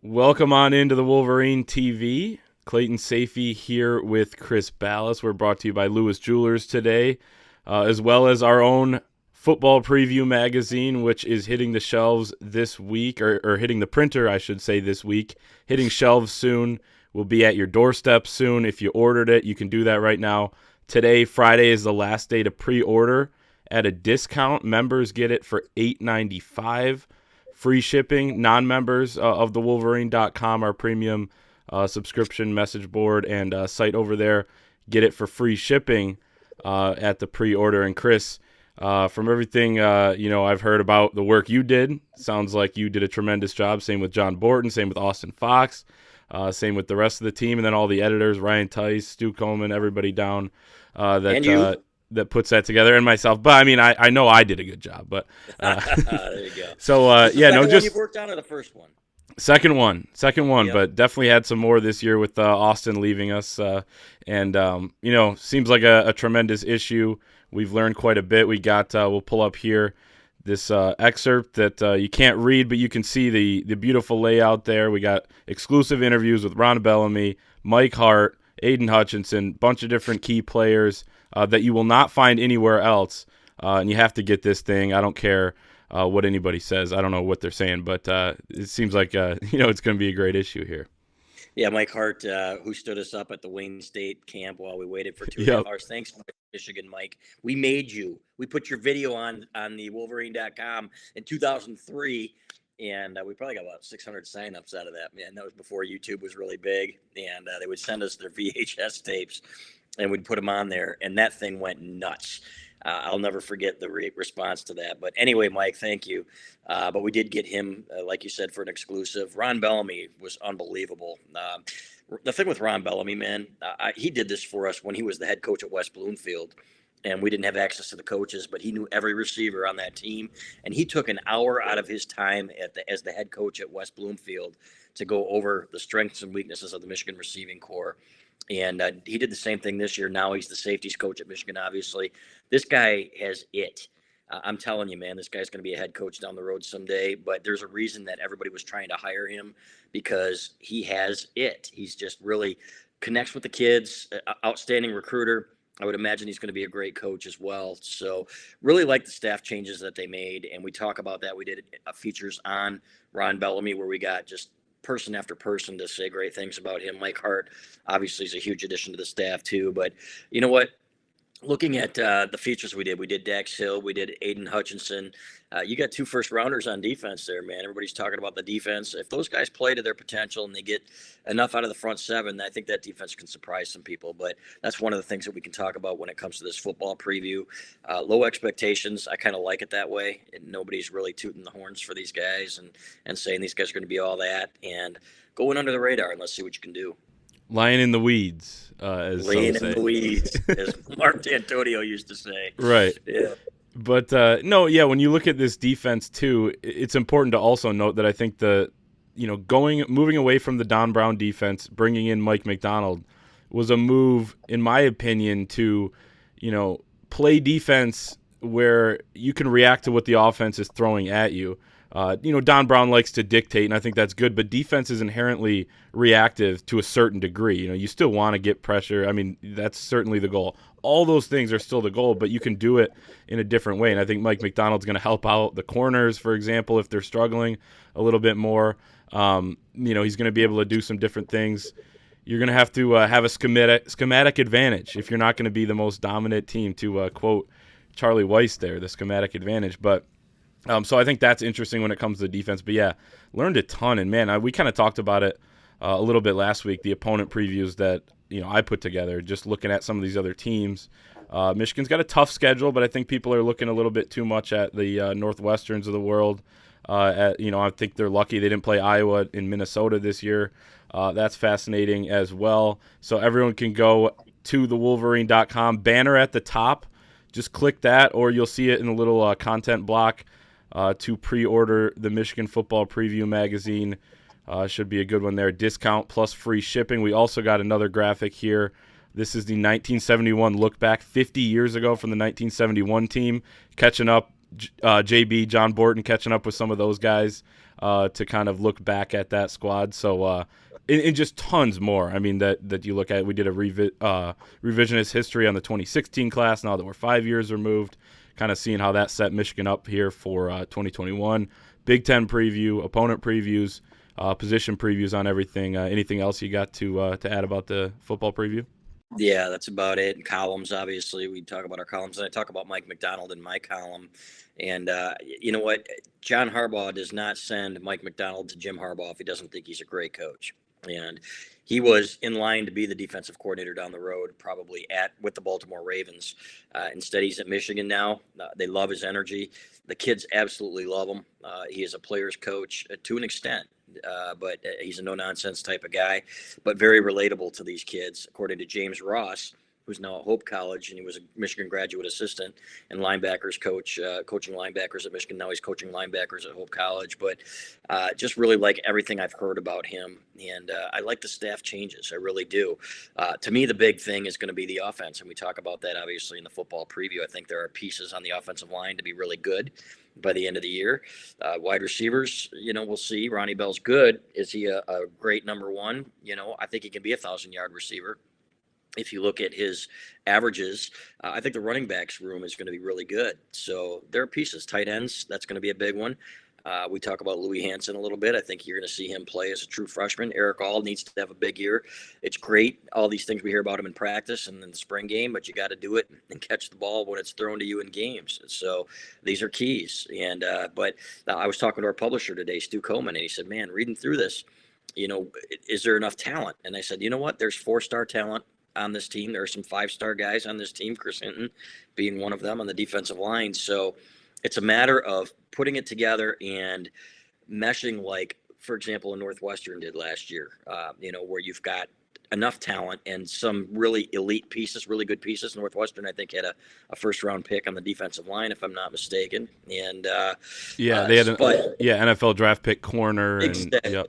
Welcome on into the Wolverine TV. Clayton Sayfie here with Chris Balas. We're brought to you by Lewis Jewelers today, as well as our own football preview magazine, which is hitting the shelves this week, or hitting the printer, I should say, this week. Hitting shelves soon. Will be at your doorstep soon. If you ordered it, you can do that right now. Today, Friday, is the last day to pre-order at a discount. Members get it for $8.95. Free shipping. Non-members of the Wolverine.com, our premium subscription message board and site over there, get it for free shipping at the pre-order. And Chris, from everything I've heard about the work you did, sounds like you did a tremendous job. Same with John Borton, same with Austin Fox, same with the rest of the team, and then all the editors, Ryan Tice, Stu Coleman, everybody down that puts that together, and myself. But I mean, I know I did a good job. But there you go. So one you've worked on, or the first one? Second one, Yep. But definitely had some more this year with Austin leaving us, and seems like a tremendous issue. We've learned quite a bit. We got we'll pull up here this excerpt that you can't read, but you can see the beautiful layout there. We got exclusive interviews with Ron Bellamy, Mike Hart, Aiden Hutchinson, bunch of different key players that you will not find anywhere else, and you have to get this thing. I don't care what anybody says. I don't know what they're saying, but it seems like it's going to be a great issue here. Yeah, Mike Hart, who stood us up at the Wayne State camp while we waited for 2 Yep. hours. Thanks, Michigan, Mike. We made you. We put your video on the Wolverine.com in 2003, and we probably got about 600 signups out of that. Man, that was before YouTube was really big, and they would send us their VHS tapes, and we'd put them on there, and that thing went nuts. I'll never forget the response to that. But anyway, Mike, thank you. But we did get him, like you said, for an exclusive. Ron Bellamy was unbelievable. The thing with Ron Bellamy, man, he did this for us when he was the head coach at West Bloomfield. And we didn't have access to the coaches, but he knew every receiver on that team. And he took an hour out of his time as the head coach at West Bloomfield to go over the strengths and weaknesses of the Michigan receiving corps. And he did the same thing this year. Now he's the safeties coach at Michigan, obviously. This guy has it. I'm telling you, man, this guy's going to be a head coach down the road someday. But there's a reason that everybody was trying to hire him, because he has it. He's just really connects with the kids, outstanding recruiter. I would imagine he's going to be a great coach as well. So really like the staff changes that they made. And we talk about that. We did features on Ron Bellamy where we got just person after person to say great things about him. Mike Hart, obviously, is a huge addition to the staff too. But you know what? Looking at the features we did Dax Hill, we did Aiden Hutchinson. You got 2 first-rounders on defense there, man. Everybody's talking about the defense. If those guys play to their potential and they get enough out of the front seven, I think that defense can surprise some people. But that's one of the things that we can talk about when it comes to this football preview. Low expectations. I kind of like it that way. And nobody's really tooting the horns for these guys and saying these guys are going to be all that. And going under the radar, and let's see what you can do. Lying in the weeds, as Laying some say. in the weeds, as Mark D'Antonio used to say. Right. Yeah. But when you look at this defense too, it's important to also note that I think moving away from the Don Brown defense, bringing in Mike Mcdaniel was a move, in my opinion, to play defense where you can react to what the offense is throwing at you. Don Brown likes to dictate, and I think that's good, but defense is inherently reactive to a certain degree. You still want to get pressure. I mean, that's certainly the goal. All those things are still the goal, but you can do it in a different way, and I think Mike Mcdaniel's going to help out the corners, for example, if they're struggling a little bit more. He's going to be able to do some different things. You're going to have to have a schematic advantage if you're not going to be the most dominant team, to quote Charlie Weiss there, the schematic advantage. But so I think that's interesting when it comes to defense. But, yeah, learned a ton. And, man, we kind of talked about it a little bit last week, the opponent previews that I put together, just looking at some of these other teams. Michigan's got a tough schedule, but I think people are looking a little bit too much at the Northwesterns of the world. I think they're lucky they didn't play Iowa in Minnesota this year. That's fascinating as well. So everyone can go to the Wolverine.com banner at the top. Just click that, or you'll see it in a little content block to pre-order the Michigan Football Preview magazine. Should be a good one there. Discount plus free shipping. We also got another graphic here. This is the 1971 look back, 50 years ago from the 1971 team, catching up JB, John Borton, catching up with some of those guys to kind of look back at that squad. So and just tons more. I mean, that you look at. We did a revisionist history on the 2016 class now that we're 5 years removed, kind of seeing how that set Michigan up here for 2021. Big Ten preview, opponent previews, position previews on everything. Anything else you got to add about the football preview? Yeah, that's about it. And columns, obviously, we talk about our columns, and I talk about Mike Mcdonald in my column. And you know what? John Harbaugh does not send Mike Mcdonald to Jim Harbaugh if he doesn't think he's a great coach. And he was in line to be the defensive coordinator down the road, probably with the Baltimore Ravens. Instead, he's at Michigan now. They love his energy. The kids absolutely love him. He is a player's coach to an extent. But he's a no-nonsense type of guy, but very relatable to these kids. According to James Ross, who's now at Hope College, and he was a Michigan graduate assistant and linebackers coach, coaching linebackers at Michigan. Now he's coaching linebackers at Hope College. But just really like everything I've heard about him, and I like the staff changes. I really do. To me, the big thing is going to be the offense, and we talk about that obviously in the football preview. I think there are pieces on the offensive line to be really good by the end of the year. Wide receivers, we'll see. Ronnie Bell's good. Is he a great number one? I think he can be a 1,000-yard receiver. If you look at his averages, I think the running backs room is going to be really good. So there are pieces. Tight ends, that's going to be a big one. We talk about Louis Hansen a little bit. I think you're going to see him play as a true freshman. Eric All needs to have a big year. It's great, all these things we hear about him in practice and in the spring game, but you got to do it and catch the ball when it's thrown to you in games. So these are keys. And but I was talking to our publisher today, Stu Coleman, and he said, man, reading through this, is there enough talent? And I said, you know what? There's 4-star talent on this team. There are some 5-star guys on this team, Chris Hinton being one of them on the defensive line. So it's a matter of putting it together and meshing, like, for example, a Northwestern did last year, where you've got enough talent and some really elite pieces, really good pieces. Northwestern, I think, had a first-round pick on the defensive line, if I'm not mistaken. And they had NFL draft pick corner. Exactly. Yep.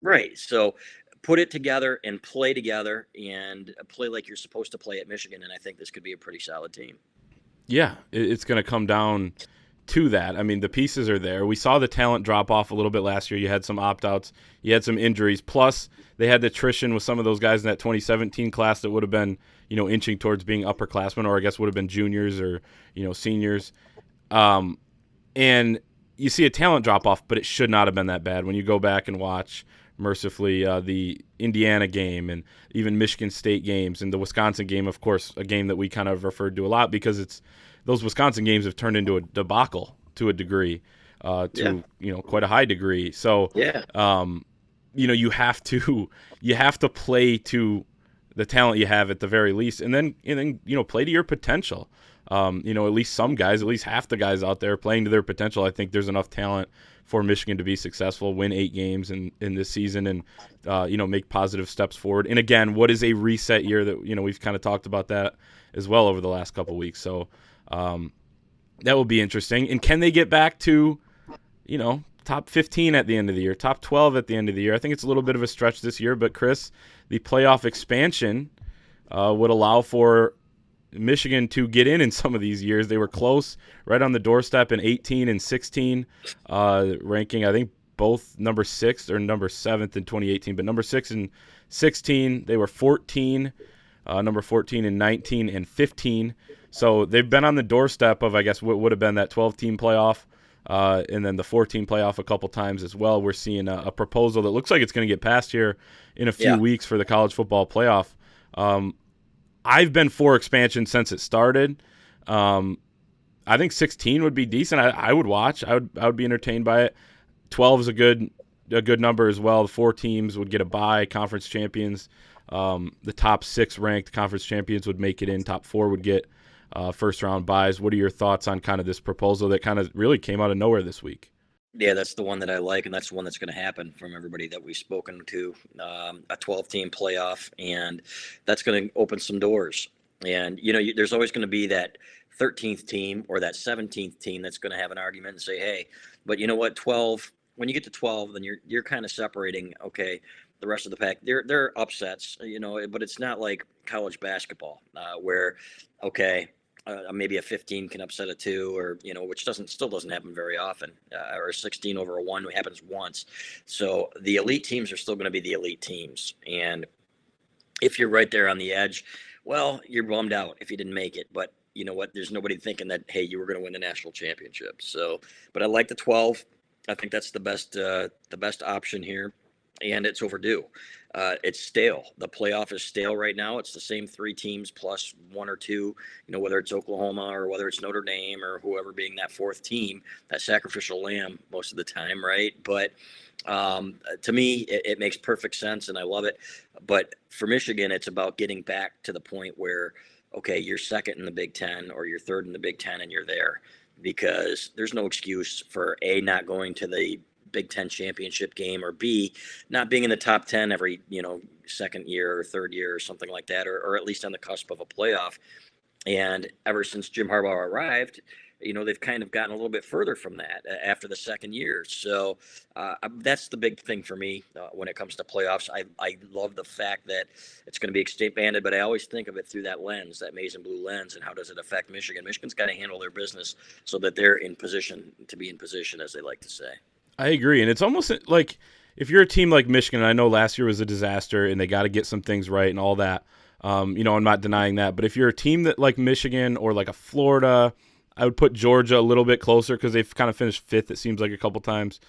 Right. So put it together and play together and play like you're supposed to play at Michigan, and I think this could be a pretty solid team. Yeah, it's going to come down to that. I mean, the pieces are there. We saw the talent drop off a little bit last year. You had some opt-outs. You had some injuries. Plus, they had the attrition with some of those guys in that 2017 class that would have been, inching towards being upperclassmen, or I guess would have been juniors or, seniors. And you see a talent drop off, but it should not have been that bad. When you go back and watch mercifully the Indiana game and even Michigan State games and the Wisconsin game, of course, a game that we kind of referred to a lot because those Wisconsin games have turned into a debacle to a degree, quite a high degree. So, you have to play to the talent you have at the very least, and then play to your potential. At least some guys, at least half the guys out there playing to their potential. I think there's enough talent for Michigan to be successful, win 8 games in this season, and make positive steps forward. And again, what is a reset year that we've kind of talked about that as well over the last couple of weeks. So that will be interesting. And can they get back to top 15 at the end of the year, top 12 at the end of the year? I think it's a little bit of a stretch this year, but Chris, the playoff expansion would allow for Michigan to get in some of these years. They were close, right on the doorstep in 18 and 16, ranking, I think, both number 6 or number 7th in 2018, but number 6 and 16. They were 14, number 14 in 19 and 15. So they've been on the doorstep of, I guess, what would have been that 12-team playoff, and then the 14 playoff a couple times as well. We're seeing a proposal that looks like it's going to get passed here in a few weeks for the college football playoff. I've been for expansion since it started. I think 16 would be decent. I would watch. I would be entertained by it. 12 is a good number as well. The 4 teams would get a bye. Conference champions, the top 6 ranked conference champions would make it in. Top 4 would get first round byes. What are your thoughts on kind of this proposal that kind of really came out of nowhere this week? Yeah, that's the one that I like, and that's the one that's going to happen from everybody that we've spoken to, a 12-team playoff, and that's going to open some doors. And, there's always going to be that 13th team or that 17th team that's going to have an argument and say, hey, but you know what, 12, when you get to 12, then you're kind of separating, okay, the rest of the pack. There are upsets, but it's not like college basketball where, okay, maybe a 15 can upset a 2, or which still doesn't happen very often, or a 16 over a 1 happens once. So the elite teams are still going to be the elite teams, and if you're right there on the edge, well, you're bummed out if you didn't make it. But you know what? There's nobody thinking that, hey, you were going to win the national championship. So, but I like the 12. I think that's the best option here, and it's overdue. It's stale. The playoff is stale right now. It's the same 3 teams plus 1 or 2. Whether it's Oklahoma or whether it's Notre Dame or whoever being that 4th team, that sacrificial lamb most of the time, right? But to me, it makes perfect sense, and I love it. But for Michigan, it's about getting back to the point where, okay, you're second in the Big Ten or you're third in the Big Ten, and you're there, because there's no excuse for A, not going to the Big Ten championship game, or B, not being in the top 10 every, second year or third year or something like that, or at least on the cusp of a playoff. And ever since Jim Harbaugh arrived, they've kind of gotten a little bit further from that after the second year. So that's the big thing for me when it comes to playoffs. I love the fact that it's going to be expanded, but I always think of it through that lens, that maize and blue lens, and how does it affect Michigan? Michigan's got to handle their business so that they're in position to be in position, as they like to say. I agree, and it's almost like if you're a team like Michigan, I know last year was a disaster, and they got to get some things right and all that. I'm not denying that, but if you're a team that like Michigan or like a Florida, I would put Georgia a little bit closer because they've kind of finished 5th, it seems like, a couple times,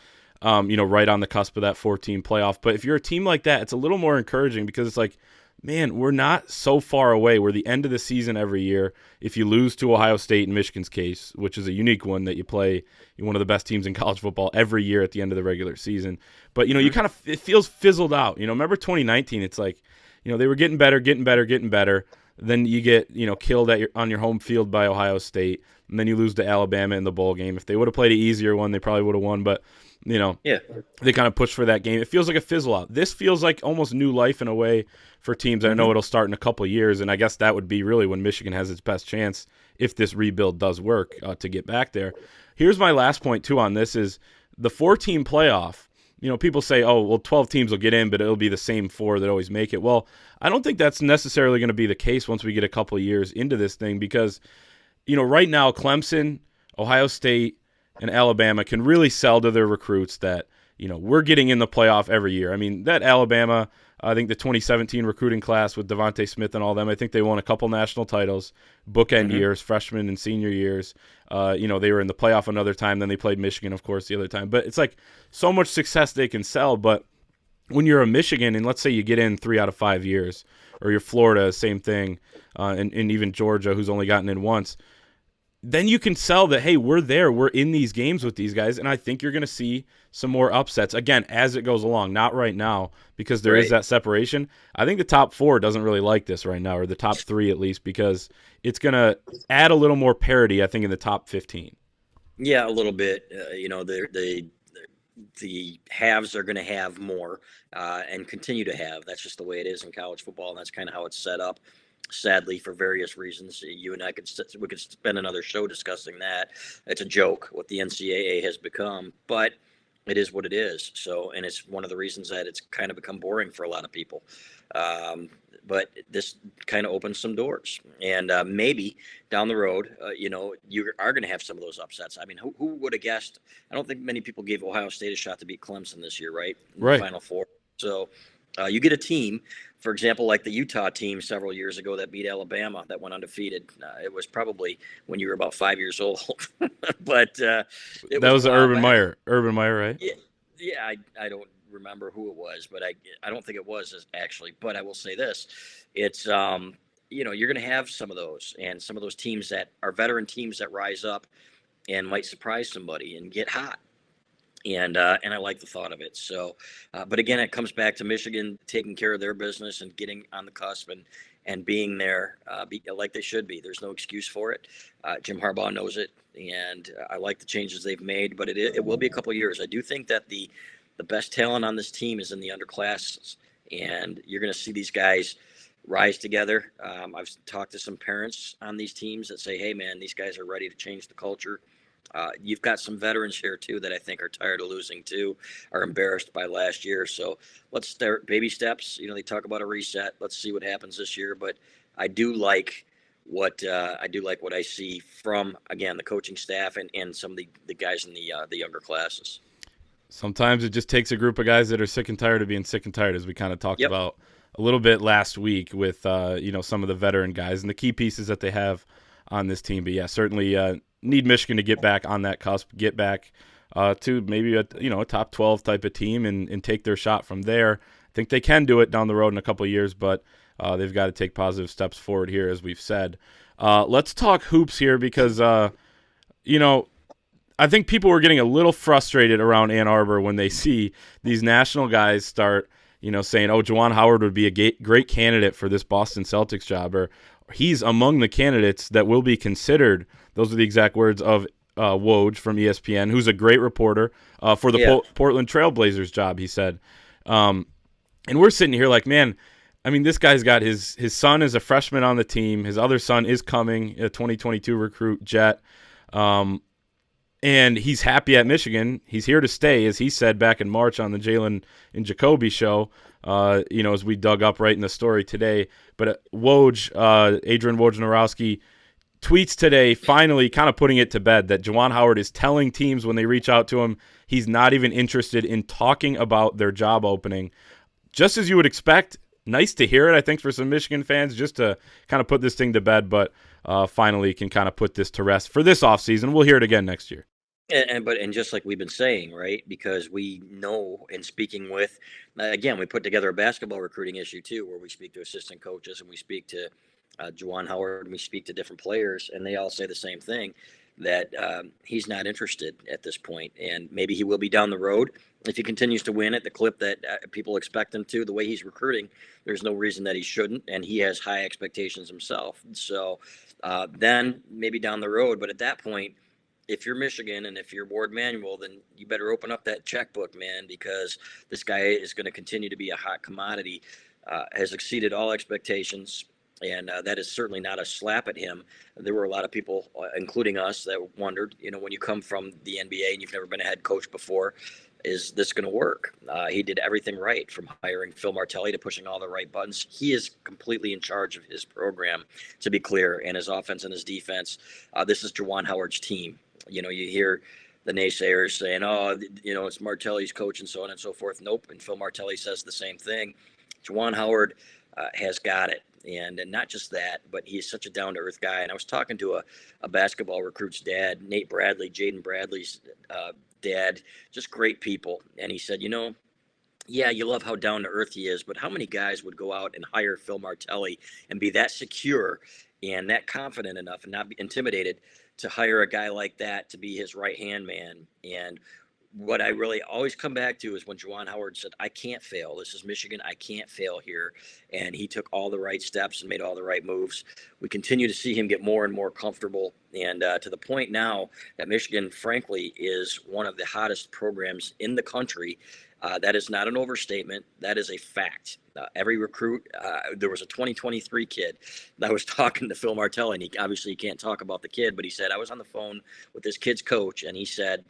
right on the cusp of that 14 playoff. But if you're a team like that, it's a little more encouraging because it's like, man, we're not so far away. We're the end of the season every year. If you lose to Ohio State, in Michigan's case, which is a unique one, that you play one of the best teams in college football every year at the end of the regular season. But, you kind of, it feels fizzled out. Remember 2019, it's like, they were getting better. Then you get, killed on your home field by Ohio State, and then you lose to Alabama in the bowl game. If they would have played an easier one, they probably would have won, but, Yeah. they kind of pushed for that game. It feels like a fizzle out. This feels like almost new life in a way for teams. I know it'll start in a couple of years, and I guess that would be really when Michigan has its best chance, if this rebuild does work, to get back there. Here's my last point, too, on this is the 4-team playoff. People say, oh, well, 12 teams will get in, but it'll be the same 4 that always make it. Well, I don't think that's necessarily going to be the case once we get a couple of years into this thing because, right now Clemson, Ohio State, and Alabama can really sell to their recruits that, we're getting in the playoff every year. I mean, that Alabama, I think the 2017 recruiting class with Devontae Smith and all them, I think they won a couple national titles, bookend years, freshman and senior years. They were in the playoff another time, then they played Michigan, of course, the other time. But it's like so much success they can sell. But when you're a Michigan, and let's say you get in 3 out of 5 years, or you're Florida, same thing, and even Georgia, who's only gotten in once, then you can sell that, hey, we're there, we're in these games with these guys, and I think you're going to see some more upsets, again, as it goes along, not right now, because there is that separation. I think the top 4 doesn't really like this right now, or the top 3 at least, because it's going to add a little more parity, I think, in the top 15. Yeah, a little bit. The haves are going to have more and continue to have. That's just the way it is in college football, and that's kind of how it's set up. Sadly, for various reasons, you and I we could spend another show discussing that. It's a joke what the NCAA has become, but it is what it is. So, and it's one of the reasons that it's kind of become boring for a lot of people. But this kind of opens some doors, and maybe down the road, you are going to have some of those upsets. I mean, who would have guessed? I don't think many people gave Ohio State a shot to beat Clemson this year, right? In the Final Four. So you get a team, for example, like the Utah team several years ago that beat Alabama, that went undefeated. It was probably when you were about 5 years old, but that was Urban Meyer. Urban Meyer, right? Yeah. I don't remember who it was, but I don't think it was actually. But I will say this: it's you're going to have some of those, and some of those teams that are veteran teams that rise up and might surprise somebody and get hot. And I like the thought of it. So, but again, it comes back to Michigan taking care of their business and getting on the cusp and being there like they should be. There's no excuse for it. Jim Harbaugh knows it, and I like the changes they've made. But it will be a couple of years. I do think that the best talent on this team is in the underclasses, and you're going to see these guys rise together. I've talked to some parents on these teams that say, "Hey, man, these guys are ready to change the culture." You've got some veterans here, too, that I think are tired of losing, too, are embarrassed by last year. So let's start baby steps. They talk about a reset. Let's see what happens this year. But I do like what I do like what I see from, again, the coaching staff and some of the guys in the younger classes. Sometimes it just takes a group of guys that are sick and tired of being sick and tired, as we kind of talked Yep. about a little bit last week with some of the veteran guys and the key pieces that they have on this team. But yeah, certainly need Michigan to get back on that cusp, get back to maybe a top 12 type of team and take their shot from there. I think they can do it down the road in a couple of years, but they've got to take positive steps forward here, as we've said. Let's talk hoops here because I think people were getting a little frustrated around Ann Arbor when they see these national guys start, saying, "Oh, Juwan Howard would be a great candidate for this Boston Celtics job," or "He's among the candidates that will be considered." Those are the exact words of Woj from ESPN, who's a great reporter for the Portland Trailblazers job. He said, and we're sitting here like, man. I mean, this guy's got his son is a freshman on the team. His other son is coming, a 2022 recruit, Jet. And he's happy at Michigan. He's here to stay, as he said back in March on the Jalen and Jacoby show, as we dug up right in the story today. But Adrian Wojnarowski, tweets today finally kind of putting it to bed that Juwan Howard is telling teams when they reach out to him he's not even interested in talking about their job opening. Just as you would expect. Nice to hear it, I think, for some Michigan fans, just to kind of put this thing to bed, but finally can kind of put this to rest for this offseason. We'll hear it again next year. And just like we've been saying, right, because we know in speaking with, again, we put together a basketball recruiting issue too, where we speak to assistant coaches and we speak to Juwan Howard and we speak to different players, and they all say the same thing, that he's not interested at this point, and maybe he will be down the road. If he continues to win at the clip that people expect him to, the way he's recruiting, there's no reason that he shouldn't, and he has high expectations himself. So then maybe down the road, but at that point, if you're Michigan and if you're Ward Manuel, then you better open up that checkbook, man, because this guy is going to continue to be a hot commodity, has exceeded all expectations. And that is certainly not a slap at him. There were a lot of people, including us, that wondered, when you come from the NBA and you've never been a head coach before, is this going to work? He did everything right, from hiring Phil Martelli to pushing all the right buttons. He is completely in charge of his program, to be clear, and his offense and his defense. This is Juwan Howard's team. You hear the naysayers saying, "Oh, it's Martelli's coach," and so on and so forth. Nope. And Phil Martelli says the same thing. Juwan Howard has got it. And not just that, but he's such a down-to-earth guy. And I was talking to a basketball recruit's dad, Nate Bradley, Jayden Bradley's dad, just great people. And he said, yeah, you love how down-to-earth he is, but how many guys would go out and hire Phil Martelli and be that secure and that confident enough and not be intimidated to hire a guy like that to be his right-hand man? And what I really always come back to is when Juwan Howard said, "I can't fail. This is Michigan. I can't fail here." And he took all the right steps and made all the right moves. We continue to see him get more and more comfortable. And to the point now that Michigan, frankly, is one of the hottest programs in the country. That is not an overstatement. That is a fact. Every recruit, there was a 2023 kid that was talking to Phil Martelli, and he obviously can't talk about the kid, but he said, "I was on the phone with this kid's coach, and he said,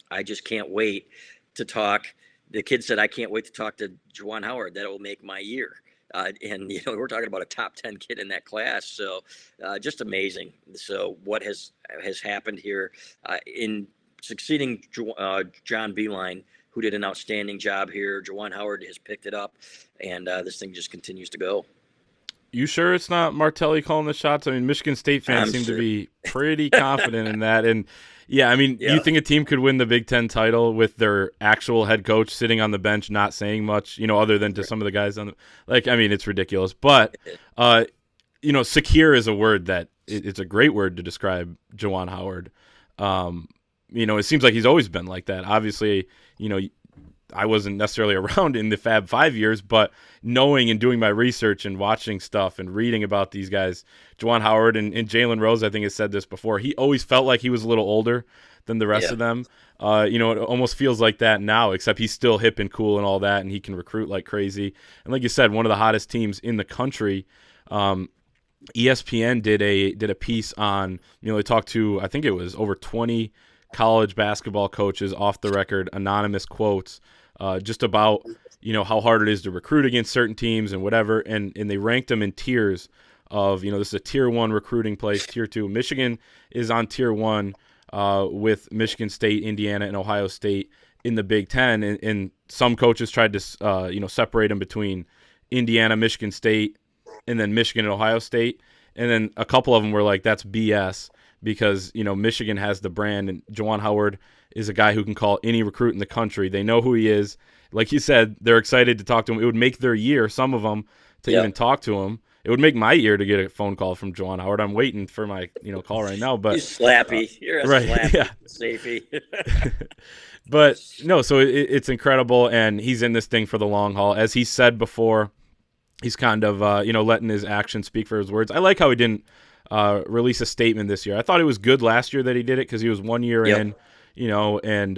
I just can't wait to talk." The kid said, "I can't wait to talk to Juwan Howard. That will make my year." And we're talking about a top 10 kid in that class. So just amazing. So what has happened here in succeeding John Beilein, who did an outstanding job here. Juwan Howard has picked it up, and this thing just continues to go. You sure it's not Martelli calling the shots? I mean, Michigan State fans seem to be pretty confident in that. And yeah, I mean, you think a team could win the Big Ten title with their actual head coach sitting on the bench, not saying much, other than to some of the guys on the, it's ridiculous. But, secure is a word that it's a great word to describe Juwan Howard. It seems like he's always been like that. Obviously, I wasn't necessarily around in the Fab 5 years, but knowing and doing my research and watching stuff and reading about these guys, Juwan Howard and Jalen Rose, I think has said this before, he always felt like he was a little older than the rest of them. It almost feels like that now, except he's still hip and cool and all that, and he can recruit like crazy. And like you said, one of the hottest teams in the country. ESPN did a piece on, they talked to, I think it was over 20 college basketball coaches, off the record, anonymous quotes, just about how hard it is to recruit against certain teams and whatever, and they ranked them in tiers of, this is a tier 1 recruiting place, tier 2. Michigan is on tier 1 with Michigan State, Indiana, and Ohio State in the Big Ten. And some coaches tried to, separate them between Indiana, Michigan State, and then Michigan and Ohio State. And then a couple of them were like, that's BS because, Michigan has the brand, and Juwan Howard is a guy who can call any recruit in the country. They know who he is. Like you said, they're excited to talk to him. It would make their year, some of them, to even talk to him. It would make my year to get a phone call from Juwan Howard. I'm waiting for my call right now. But you're slappy. You're a right, slappy, yeah. Sayfie. But no, so it's incredible, and he's in this thing for the long haul. As he said before, he's kind of letting his actions speak for his words. I like how he didn't release a statement this year. I thought it was good last year that he did it because he was 1 year in, and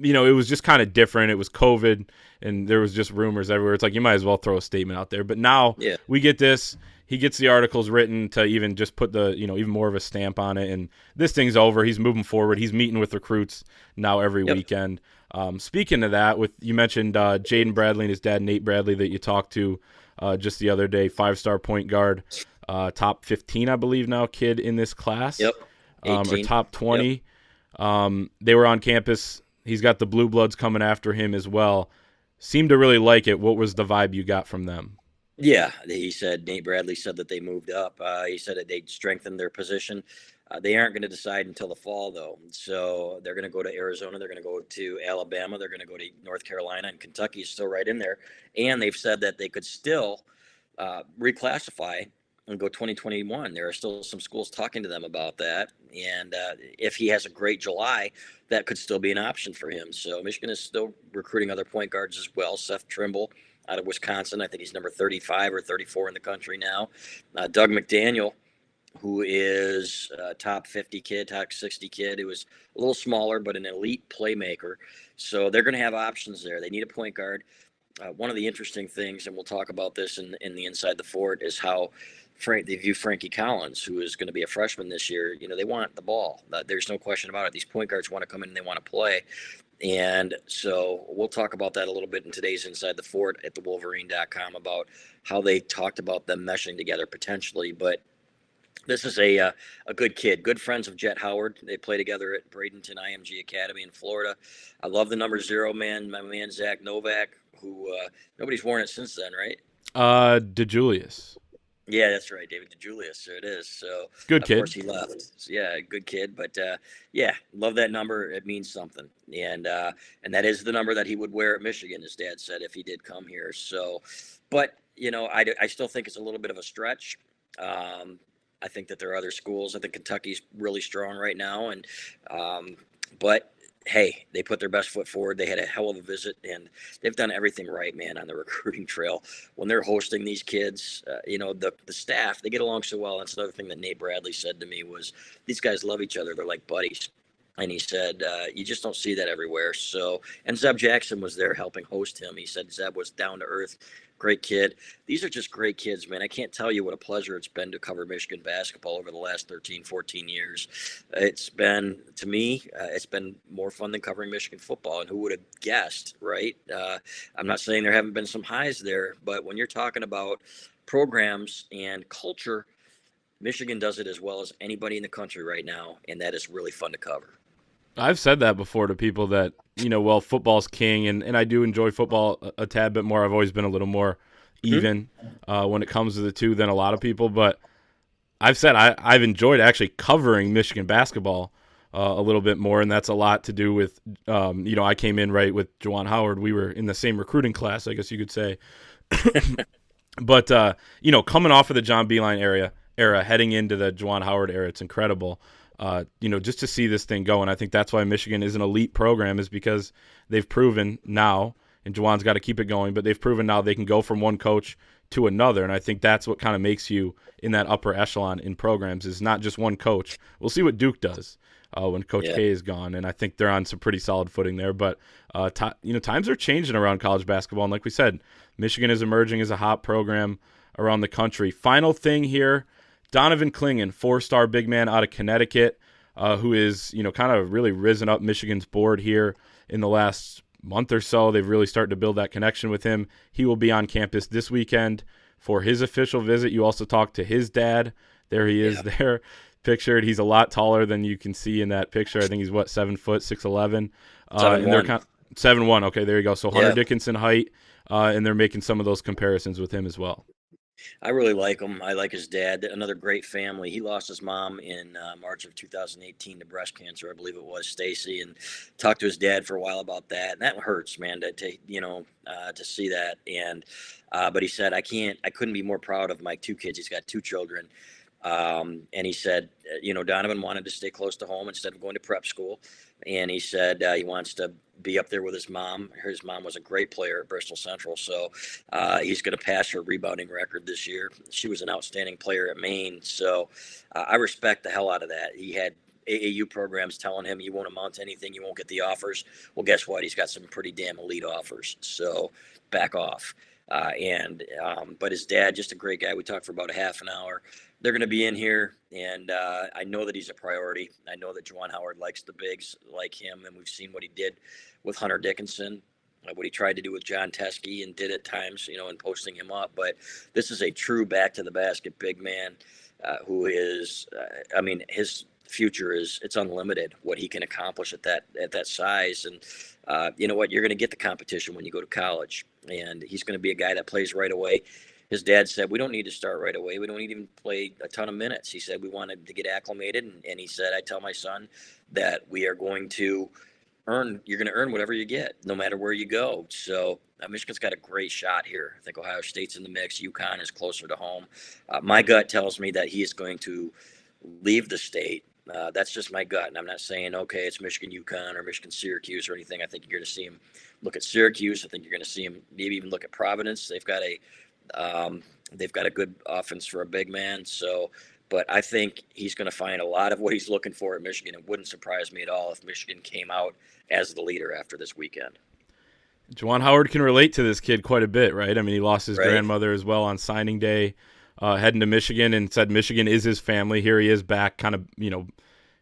it was just kind of different. It was COVID, and there was just rumors everywhere. It's like you might as well throw a statement out there. But now we get this. He gets the articles written to even just put the even more of a stamp on it. And this thing's over. He's moving forward. He's meeting with recruits now every weekend. Speaking of that, you mentioned Jayden Bradley and his dad, Nate Bradley, that you talked to just the other day, 5-star point guard, top 15, I believe now, kid in this class. Or top 20. They were on campus. He's got the Blue Bloods coming after him as well. Seemed to really like it. What was the vibe you got from them? Yeah, Nate Bradley said that they moved up. He said that they'd strengthened their position. They aren't going to decide until the fall, though. So they're going to go to Arizona. They're going to go to Alabama. They're going to go to North Carolina, and Kentucky is still right in there. And they've said that they could still reclassify and go 2021. There are still some schools talking to them about that. And if he has a great July, that could still be an option for him. So Michigan is still recruiting other point guards as well. Seth Trimble out of Wisconsin. I think he's number 35 or 34 in the country now. Doug McDaniel, who is a top 50 kid, top 60 kid, who was a little smaller but an elite playmaker. So they're going to have options there. They need a point guard. One of the interesting things, and we'll talk about this in the Inside the Fort, is how they view Frankie Collins, who is going to be a freshman this year. They want the ball. There's no question about it. These point guards want to come in and they want to play. And so we'll talk about that a little bit in today's Inside the Fort at thewolverine.com about how they talked about them meshing together potentially. But this is a good kid, good friends of Jet Howard. They play together at Bradenton IMG Academy in Florida. I love the number 0 man, my man Zach Novak, who nobody's worn it since then, right? DeJulius. Yeah, that's right, David DeJulius. There it is. So good kid. Of course he left. So, yeah, good kid. But love that number. It means something. And that is the number that he would wear at Michigan, his dad said, if he did come here. So, but I still think it's a little bit of a stretch. I think that there are other schools. I think Kentucky's really strong right now, but hey, they put their best foot forward. They had a hell of a visit, and they've done everything right, man, on the recruiting trail. When they're hosting these kids, the staff, they get along so well. That's another thing that Nate Bradley said to me was these guys love each other. They're like buddies. And he said, you just don't see that everywhere. So, and Zeb Jackson was there helping host him. He said Zeb was down to earth, great kid. These are just great kids, man. I can't tell you what a pleasure it's been to cover Michigan basketball over the last 13, 14 years. It's been, to me, it's been more fun than covering Michigan football. And who would have guessed, right? I'm not saying there haven't been some highs there, but when you're talking about programs and culture, Michigan does it as well as anybody in the country right now, and that is really fun to cover. I've said that before to people that, football's king, and I do enjoy football a tad bit more. I've always been a little more even when it comes to the two than a lot of people, but I've said I've enjoyed actually covering Michigan basketball a little bit more, and that's a lot to do with, I came in right with Juwan Howard. We were in the same recruiting class, I guess you could say. But, coming off of the John Beilein era, heading into the Juwan Howard era, it's incredible. Just to see this thing go. And I think that's why Michigan is an elite program, is because they've proven now, and Juwan's got to keep it going, but they've proven now they can go from one coach to another. And I think that's what kind of makes you in that upper echelon in programs, is not just one coach. We'll see what Duke does when Coach K is gone. And I think they're on some pretty solid footing there. But, times are changing around college basketball. And like we said, Michigan is emerging as a hot program around the country. Final thing here. Donovan Clingan, 4-star big man out of Connecticut, who is, kind of really risen up Michigan's board here in the last month or so. They've really started to build that connection with him. He will be on campus this weekend for his official visit. You also talked to his dad. There he is there pictured. He's a lot taller than you can see in that picture. I think he's, 7 foot, 6'11". 7'1". 7'1". Okay, there you go. So Hunter Yeah. Dickinson height, and they're making some of those comparisons with him as well. I really like him. I like his dad. Another great family. He lost his mom in March of 2018 to breast cancer, I believe it was, Stacy, and talked to his dad for a while about that. And that hurts, man, to see that. And but he said, I couldn't be more proud of my two kids. He's got two children. And he said, Donovan wanted to stay close to home instead of going to prep school. And he said he wants to be up there with his mom. His mom was a great player at Bristol Central. So he's going to pass her rebounding record this year. She was an outstanding player at Maine. So I respect the hell out of that. He had AAU programs telling him you won't amount to anything, you won't get the offers. Well, guess what? He's got some pretty damn elite offers. So back off. But his dad, just a great guy. We talked for about a half an hour. They're going to be in here, and I know that he's a priority. I know that Juwan Howard likes the bigs like him, and we've seen what he did with Hunter Dickinson, what he tried to do with John Teskey and did at times, in posting him up. But this is a true back-to-the-basket big man who is, his future it's unlimited, what he can accomplish at that size. And you know what? You're going to get the competition when you go to college, and he's going to be a guy that plays right away. His dad said, we don't need to start right away. We don't need to even play a ton of minutes. He said, we wanted to get acclimated. And he said, I tell my son that we are going to you're going to earn whatever you get, no matter where you go. So Michigan's got a great shot here. I think Ohio State's in the mix. UConn is closer to home. My gut tells me that he is going to leave the state. That's just my gut. And I'm not saying, okay, it's Michigan, UConn, or Michigan, Syracuse, or anything. I think you're going to see him look at Syracuse. I think you're going to see him maybe even look at Providence. They've got a good offense for a big man. So, but I think he's going to find a lot of what he's looking for at Michigan. It wouldn't surprise me at all if Michigan came out as the leader after this weekend. Juwan Howard can relate to this kid quite a bit, right? I mean, he lost his grandmother as well on signing day, heading to Michigan, and said Michigan is his family. Here he is back, kind of,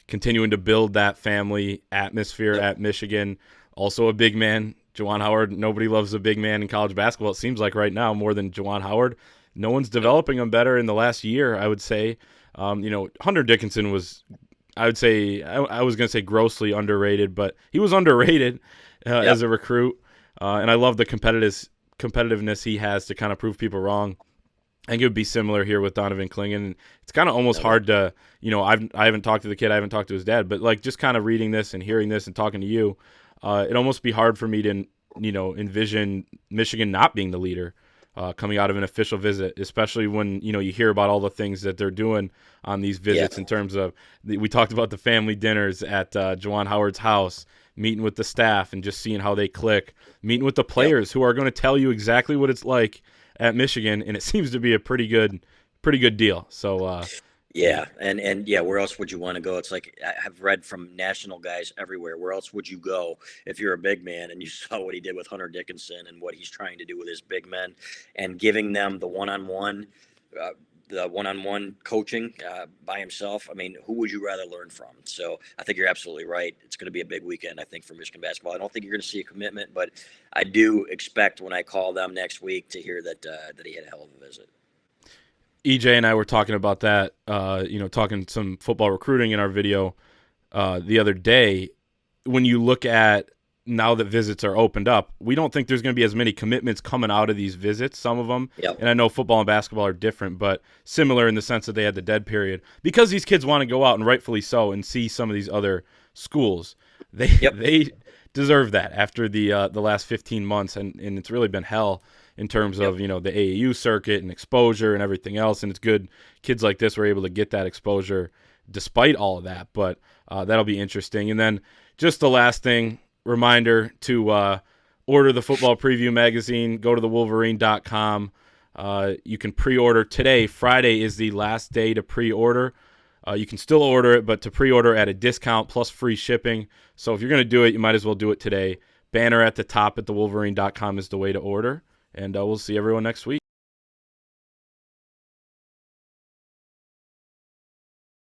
continuing to build that family atmosphere at Michigan. Also a big man. Juwan Howard, nobody loves a big man in college basketball, it seems like right now, more than Juwan Howard. No one's developing him better in the last year, I would say. Hunter Dickinson was, I would say, I was going to say grossly underrated, but he was underrated as a recruit. And I love the competitiveness he has to kind of prove people wrong. I think it would be similar here with Donovan Clingan. It's kind of almost hard to, I haven't talked to the kid, I haven't talked to his dad, but like just kind of reading this and hearing this and talking to you, it'd almost be hard for me to, envision Michigan not being the leader coming out of an official visit, especially when, you hear about all the things that they're doing on these visits in terms of, we talked about the family dinners at Juwan Howard's house, meeting with the staff and just seeing how they click, meeting with the players who are going to tell you exactly what it's like at Michigan, and it seems to be a pretty good deal. So where else would you want to go? It's like I've read from national guys everywhere. Where else would you go if you're a big man and you saw what he did with Hunter Dickinson and what he's trying to do with his big men and giving them the one-on-one coaching by himself? I mean, who would you rather learn from? So I think you're absolutely right. It's going to be a big weekend, I think, for Michigan basketball. I don't think you're going to see a commitment, but I do expect when I call them next week to hear that he had a hell of a visit. EJ and I were talking about that, talking some football recruiting in our video the other day. When you look at now that visits are opened up, we don't think there's going to be as many commitments coming out of these visits, some of them. Yep. And I know football and basketball are different, but similar in the sense that they had the dead period. Because these kids want to go out, and rightfully so, and see some of these other schools. They deserve that after the last 15 months, and it's really been hell in terms of, the AAU circuit and exposure and everything else. And it's good kids like this were able to get that exposure despite all of that. But that'll be interesting. And then just the last thing, reminder to order the Football Preview magazine. Go to thewolverine.com. You can pre-order today. Friday is the last day to pre-order. You can still order it, but to pre-order at a discount plus free shipping. So if you're going to do it, you might as well do it today. Banner at the top at thewolverine.com is the way to order. And we'll see everyone next week.